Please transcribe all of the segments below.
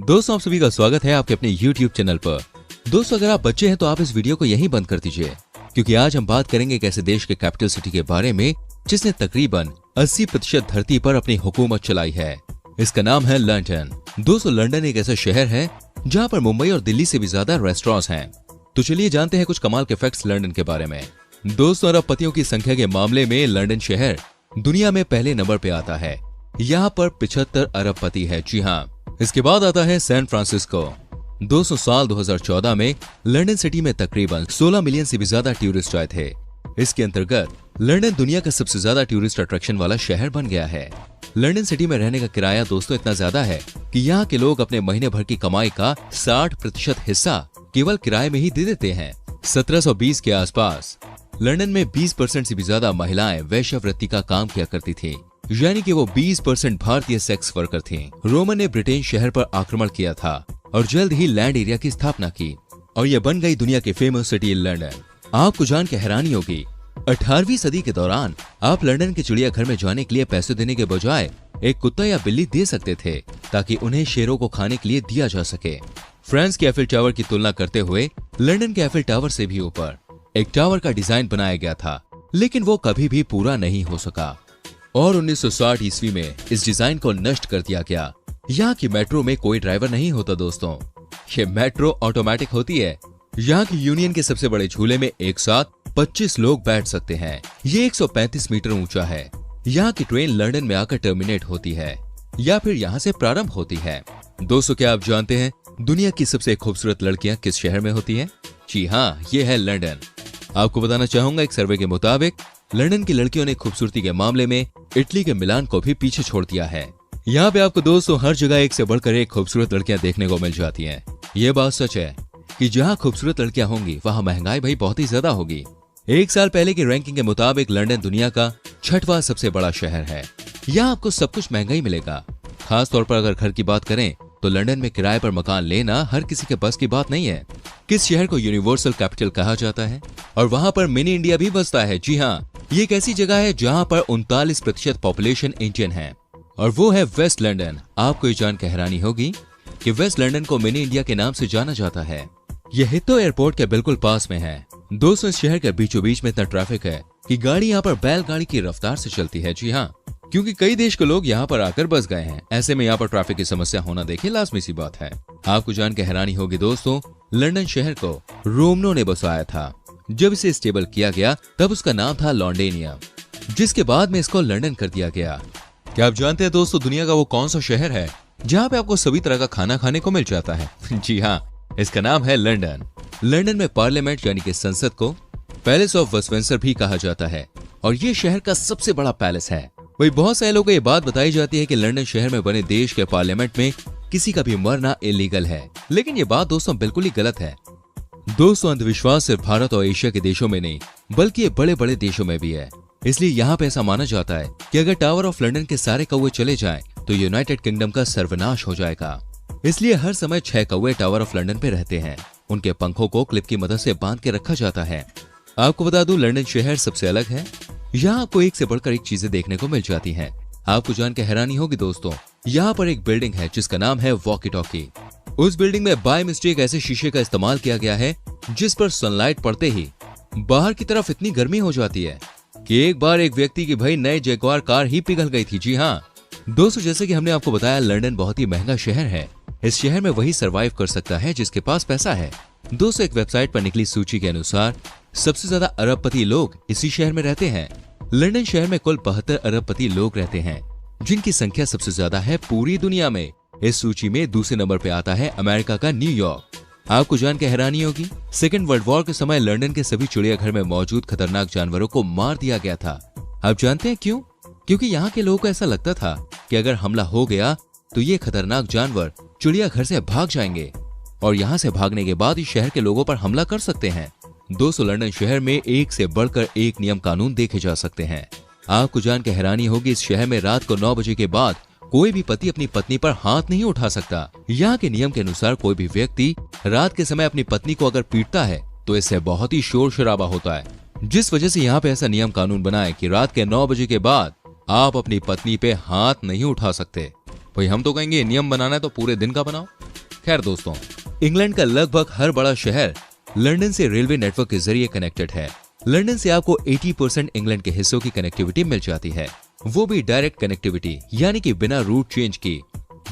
दोस्तों, आप सभी का स्वागत है आपके अपने YouTube चैनल पर। दोस्तों, अगर आप बच्चे हैं तो आप इस वीडियो को यहीं बंद कर दीजिए, क्योंकि आज हम बात करेंगे एक ऐसे देश के कैपिटल सिटी के बारे में जिसने तकरीबन 80% धरती पर अपनी हुकूमत चलाई है। इसका नाम है लंदन। दोस्तों, लंदन एक ऐसा शहर है जहाँ पर मुंबई और दिल्ली से भी ज्यादा रेस्टोरेंट्स हैं। तो चलिए जानते हैं कुछ कमाल के फैक्ट्स लंदन के बारे में। दोस्तों, अरबपतियों की संख्या के मामले में लंदन शहर दुनिया में पहले नंबर पे आता है। यहाँ पर 75 अरबपति है। जी हाँ, इसके बाद आता है सैन फ्रांसिस्को। दोस्तों, साल 2014 में लंदन सिटी में तकरीबन 16 मिलियन से भी ज्यादा टूरिस्ट आए थे। इसके अंतर्गत लंदन दुनिया का सबसे ज्यादा टूरिस्ट अट्रैक्शन वाला शहर बन गया है। लंदन सिटी में रहने का किराया दोस्तों इतना ज्यादा है कि यहाँ के लोग अपने महीने भर की कमाई का 60% हिस्सा केवल किराए में ही दे देते हैं। 1720 के आसपास लंदन में 20% से भी ज्यादा महिलाएं वेश्यावृत्ति का काम किया करती थी, यानी कि वो 20% भारतीय सेक्स वर्कर थीं। रोमन ने ब्रिटेन शहर पर आक्रमण किया था और जल्द ही लैंड एरिया की स्थापना की और यह बन गई दुनिया की फेमस सिटी लंदन। आपको जान के हैरानी होगी, 18वीं सदी के दौरान आप लंदन के चिड़ियाघर में जाने के लिए पैसे देने के बजाय एक कुत्ता या बिल्ली दे सकते थे ताकि उन्हें शेरों को खाने के लिए दिया जा सके। फ्रांस के एफिल टावर की तुलना करते हुए लंदन के एफिल टावर से भी ऊपर एक टावर का डिजाइन बनाया गया था, लेकिन वो कभी भी पूरा नहीं हो सका और 1960 ईस्वी में इस डिजाइन को नष्ट कर दिया गया। यहाँ की मेट्रो में कोई ड्राइवर नहीं होता दोस्तों, ये मेट्रो ऑटोमेटिक होती है। यहाँ की यूनियन के सबसे बड़े झूले में एक साथ 25 लोग बैठ सकते हैं। ये 135 मीटर ऊंचा है। यहाँ की ट्रेन लंदन में आकर टर्मिनेट होती है या फिर यहाँ से प्रारंभ होती है। दोस्तों, क्या आप जानते हैं दुनिया की सबसे खूबसूरत लड़कियां किस शहर में होती हैं? जी हाँ, ये है लंदन। आपको बताना चाहूंगा, एक सर्वे के मुताबिक लंदन की लड़कियों ने खूबसूरती के मामले में इटली के मिलान को भी पीछे छोड़ दिया है। यहाँ पे आपको दोस्तों हर जगह एक से बढ़कर एक खूबसूरत लड़कियां देखने को मिल जाती हैं। ये बात सच है कि जहाँ खूबसूरत लड़कियां होंगी वहाँ महंगाई भाई बहुत ही ज्यादा होगी। एक साल पहले की रैंकिंग के मुताबिक लंदन दुनिया का 6वां सबसे बड़ा शहर है। यहाँ आपको सब कुछ महंगा ही मिलेगा। खास तौर पर अगर घर की बात करें तो लंदन में किराए पर मकान लेना हर किसी के बस की बात नहीं है। किस शहर को यूनिवर्सल कैपिटल कहा जाता है और वहाँ पर मिनी इंडिया भी बसता है। जी हाँ, ये एक ऐसी जगह है जहाँ पर 39% पॉपुलेशन इंडियन है और वो है वेस्ट लंदन। आपको ये जान के हैरानी होगी कि वेस्ट लंदन को मिनी इंडिया के नाम से जाना जाता है। यह हिथ्रो एयरपोर्ट के बिल्कुल पास में है। दोस्तों, इस शहर के बीचों बीच में इतना ट्रैफिक है कि गाड़ी यहाँ पर बैलगाड़ी की रफ्तार से चलती है। जी हाँ, क्योंकि कई देश के लोग यहाँ पर आकर बस गए हैं। ऐसे में यहाँ पर ट्रैफिक की समस्या होना देखिए लाजमी सी बात है। आपको जान के हैरानी होगी दोस्तों, लंदन शहर को रोमनों ने बसाया था। जब इसे स्टेबल किया गया तब उसका नाम था लॉन्डेनिया, जिसके बाद में इसको लंदन कर दिया गया। क्या आप जानते हैं दोस्तों दुनिया का वो कौन सा शहर है जहाँ पे आपको सभी तरह का खाना खाने को मिल जाता है? जी हाँ, इसका नाम है लंदन। लंदन में पार्लियामेंट यानी कि संसद को पैलेस ऑफ वेस्टमिंस्टर भी कहा जाता है और ये शहर का सबसे बड़ा पैलेस है। वही बहुत सारे लोगों को ये बात बताई जाती है कि लंदन शहर में बने देश के पार्लियामेंट में किसी का भी मरना इलीगल है, लेकिन ये बात दोस्तों बिल्कुल ही गलत है। दोस्तों, अंधविश्वास सिर्फ भारत और एशिया के देशों में नहीं बल्कि ये बड़े बड़े देशों में भी है। इसलिए यहाँ पे ऐसा माना जाता है कि अगर टावर ऑफ लंदन के सारे कौवे चले जाएं तो यूनाइटेड किंगडम का सर्वनाश हो जाएगा। इसलिए हर समय 6 कौवे टावर ऑफ लंदन पे रहते हैं। उनके पंखों को क्लिप की मदद से बांध के रखा जाता है। आपको बता दूं, लंदन शहर सबसे अलग है। यहाँ आपको एक से बढ़कर एक चीजें देखने को मिल जाती हैं। आपको जान के हैरानी होगी दोस्तों, यहाँ पर एक बिल्डिंग है जिसका नाम है वॉकी टॉकी। उस बिल्डिंग में बाय मिस्टेक ऐसे शीशे का इस्तेमाल किया गया है जिस पर सनलाइट पड़ते ही बाहर की तरफ इतनी गर्मी हो जाती है कि एक बार एक व्यक्ति की भाई नए जैगुआर कार ही पिघल गई थी। जी हाँ दोस्तों, जैसे कि हमने आपको बताया, लंदन बहुत ही महंगा शहर है। इस शहर में वही सरवाइव कर सकता है जिसके पास पैसा है। दोस्तों, एक वेबसाइट पर निकली सूची के अनुसार सबसे ज्यादा अरबपति लोग इसी शहर में रहते हैं। लंदन शहर में कुल 72 अरबपति लोग रहते हैं, जिनकी संख्या सबसे ज्यादा है पूरी दुनिया में। इस सूची में दूसरे नंबर पे आता है अमेरिका का न्यूयॉर्क। आपको जान के हैरानी होगी, सेकेंड वर्ल्ड वॉर के समय लंदन के सभी चिड़ियाघर में मौजूद खतरनाक जानवरों को मार दिया गया था। आप जानते हैं क्यों? क्योंकि यहाँ के लोगों को ऐसा लगता था कि अगर हमला हो गया तो ये खतरनाक जानवर चिड़ियाघर से भाग जाएंगे और यहाँ से भागने के बाद इस शहर के लोगों पर हमला कर सकते हैं। दोस्तों, लंदन शहर में एक से बढ़कर एक नियम कानून देखे जा सकते हैं। आपको जान के हैरानी होगी, इस शहर में रात को 9 बजे के बाद कोई भी पति अपनी पत्नी पर हाथ नहीं उठा सकता। यहाँ के नियम के अनुसार कोई भी व्यक्ति रात के समय अपनी पत्नी को अगर पीटता है तो इससे बहुत ही शोर शराबा होता है, जिस वजह से यहाँ पे ऐसा नियम कानून बना है कि रात के 9 बजे के बाद आप अपनी पत्नी पे हाथ नहीं उठा सकते। भाई हम तो कहेंगे नियम बनाना है तो पूरे दिन का बनाओ। खैर दोस्तों, इंग्लैंड का लगभग हर बड़ा शहर लंदन से रेलवे नेटवर्क के जरिए कनेक्टेड है। लंदन से आपको 80% इंग्लैंड के हिस्सों की कनेक्टिविटी मिल जाती है, वो भी डायरेक्ट कनेक्टिविटी, यानी कि बिना रूट चेंज की।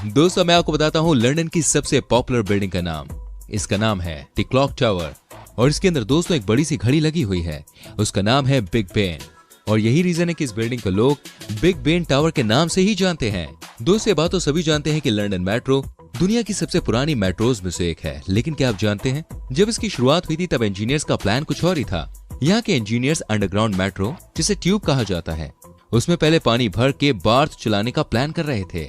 दोस्तों मैं आपको बताता हूँ लंदन की सबसे पॉपुलर बिल्डिंग का नाम। इसका नाम है द क्लॉक टावर और इसके अंदर दोस्तों एक बड़ी सी घड़ी लगी हुई है, उसका नाम है बिग बेन। और यही रीजन है कि इस बिल्डिंग को लोग बिग बेन टावर के नाम से ही जानते हैं। दोस्तों ये बात तो सभी जानते हैं कि लंदन मेट्रो दुनिया की सबसे पुरानी मेट्रोज में से एक है, लेकिन क्या आप जानते हैं जब इसकी शुरुआत हुई थी तब इंजीनियर्स का प्लान कुछ और ही था। यहाँ के इंजीनियर्स अंडरग्राउंड मेट्रो, जिसे ट्यूब कहा जाता है, उसमें पहले पानी भर के बार्थ चलाने का प्लान कर रहे थे,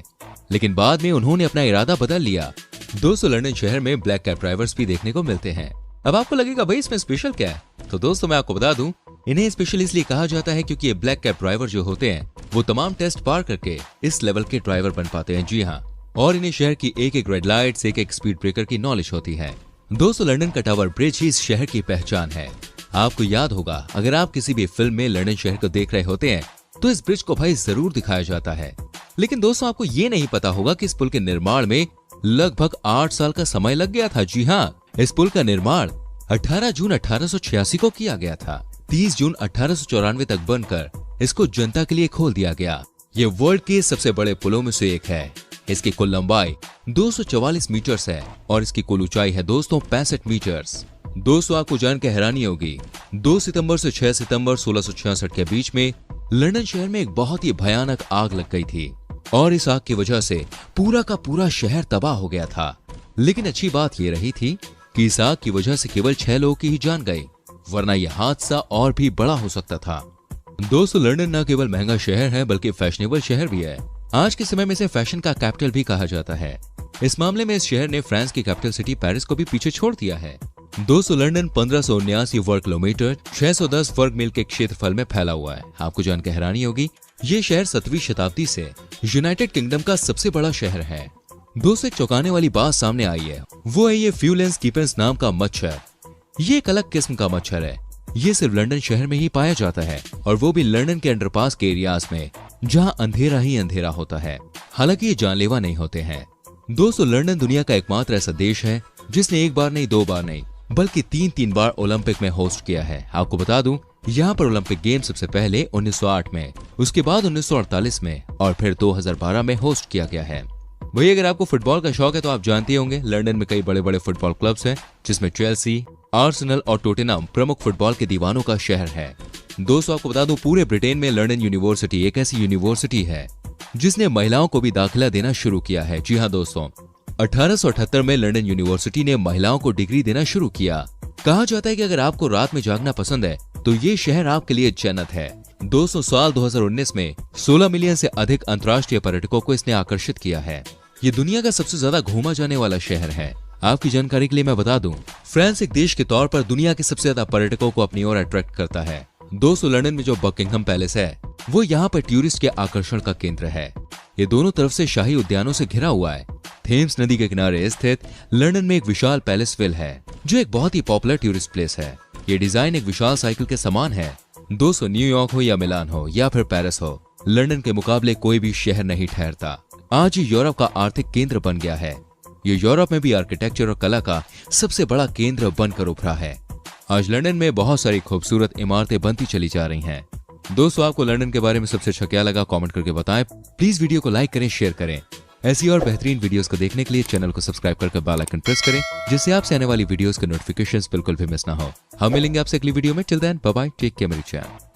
लेकिन बाद में उन्होंने अपना इरादा बदल लिया। दोस्तों लंदन शहर में ब्लैक कैब ड्राइवर्स भी देखने को मिलते हैं। अब आपको लगेगा भाई इसमें स्पेशल क्या है, तो दोस्तों मैं आपको बता दूं इन्हें स्पेशल इसलिए कहा जाता है क्योंकि ये ब्लैक कैब ड्राइवर जो होते हैं वो तमाम टेस्ट पार करके इस लेवल के ड्राइवर बन पाते हैं। जी हाँ, और इन्हें शहर की एक एक रेड लाइट्स, एक एक स्पीड ब्रेकर की नॉलेज होती है। दोस्तों लंदन का टावर ब्रिज ही इस शहर की पहचान है। आपको याद होगा अगर आप किसी भी फिल्म में लंदन शहर को देख रहे होते हैं तो इस ब्रिज को भाई जरूर दिखाया जाता है। लेकिन दोस्तों आपको ये नहीं पता होगा कि इस पुल के निर्माण में लगभग 8 साल का समय लग गया था। जी हाँ, इस पुल का निर्माण 18 जून 1886 को किया गया था। 30 जून 1894 तक बनकर इसको जनता के लिए खोल दिया गया। ये वर्ल्ड के सबसे बड़े पुलों में से एक है। इसकी कुल लंबाई 244 मीटर्स है और इसकी कुल ऊंचाई है दोस्तों 65 मीटर्स। दोस्तों आपको जान के हैरानी होगी 2 सितंबर से 6 सितंबर 1666 के बीच में लंदन शहर में एक बहुत ही भयानक आग लग गई थी और इस आग की वजह से पूरा का पूरा शहर तबाह हो गया था। लेकिन अच्छी बात ये रही थी कि इस आग की वजह से केवल 6 लोगों की ही जान गई, वरना यह हादसा और भी बड़ा हो सकता था। दोस्तों लंदन न केवल महंगा शहर है बल्कि फैशनेबल शहर भी है। आज के समय में इसे फैशन का कैपिटल भी कहा जाता है। इस मामले में इस शहर ने फ्रांस की कैपिटल सिटी पेरिस को भी पीछे छोड़ दिया है। दोस्तों लंदन 1579 वर्ग किलोमीटर 610 वर्ग मील के क्षेत्रफल में फैला हुआ है। आपको जानकर हैरानी होगी ये शहर 7वीं शताब्दी से यूनाइटेड किंगडम का सबसे बड़ा शहर है। दोस्तों एक चौंकाने वाली बात सामने आई है, वो है ये फ्यूलेंस कीपर्स नाम का मच्छर। ये एक अलग किस्म का मच्छर है, ये सिर्फ लंदन शहर में ही पाया जाता है और वो भी लंदन के अंडरपास के एरियाज में जहां अंधेरा ही अंधेरा होता है। हालांकि ये जानलेवा नहीं होते हैं। दोस्तों लंदन दुनिया का एकमात्र ऐसा देश है जिसने एक बार नहीं, 2 बार नहीं बल्कि 3 बार ओलंपिक में होस्ट किया है। आपको बता दूं यहाँ पर ओलंपिक गेम सबसे पहले 1908 में, उसके बाद 1948 में और फिर 2012 में होस्ट किया गया है। वही अगर आपको फुटबॉल का शौक है तो आप जानते होंगे लंदन में कई बड़े बड़े फुटबॉल क्लब्स हैं, जिसमें चेल्सी, आर्सेनल और टोटेनहम प्रमुख फुटबॉल के दीवानों का शहर है। दोस्तों आपको बता दूं पूरे ब्रिटेन में लंदन यूनिवर्सिटी एक ऐसी यूनिवर्सिटी है जिसने महिलाओं को भी दाखिला देना शुरू किया है। जी हाँ दोस्तों, 1878 में लंदन यूनिवर्सिटी ने महिलाओं को डिग्री देना शुरू किया। कहा जाता है कि अगर आपको रात में जागना पसंद है तो ये शहर आपके लिए जन्नत है। दोस्तों साल 2019 में 16 मिलियन से अधिक अंतर्राष्ट्रीय पर्यटकों को इसने आकर्षित किया है। ये दुनिया का सबसे ज्यादा घूमा जाने वाला शहर है। आपकी जानकारी के लिए मैं बता दूं, फ्रांस एक देश के तौर पर दुनिया के सबसे ज्यादा पर्यटकों को अपनी ओर अट्रैक्ट करता है। दोस्तों लंदन में जो बकिंघम पैलेस है वो यहाँ पर टूरिस्ट के आकर्षण का केंद्र है। ये दोनों तरफ से शाही उद्यानों से घिरा हुआ है। थेम्स नदी के किनारे स्थित लंदन में एक विशाल पैलेस विल है जो एक बहुत ही पॉपुलर टूरिस्ट प्लेस है। ये डिजाइन एक विशाल साइकिल के समान है। दोस्तों न्यूयॉर्क हो या मिलान हो या फिर पेरिस हो, लंदन के मुकाबले कोई भी शहर नहीं ठहरता। आज ये यूरोप का आर्थिक केंद्र बन गया है। ये यूरोप में भी आर्किटेक्चर और कला का सबसे बड़ा केंद्र बनकर उभरा है। आज लंदन में बहुत सारी खूबसूरत इमारतें बनती चली जा रही हैं। दोस्तों आपको लंदन के बारे में सबसे अच्छा क्या लगा कमेंट करके बताएं। प्लीज वीडियो को लाइक करें, शेयर करें। ऐसी और बेहतरीन वीडियोस को देखने के लिए चैनल को सब्सक्राइब करके बेल आइकन प्रेस करें, जिससे आपसे आने वाली वीडियोस के नोटिफिकेशंस बिल्कुल भी मिस ना हो। हम मिलेंगे आपसे अगली वीडियो में। Till then bye bye, take care मेरी चैनल।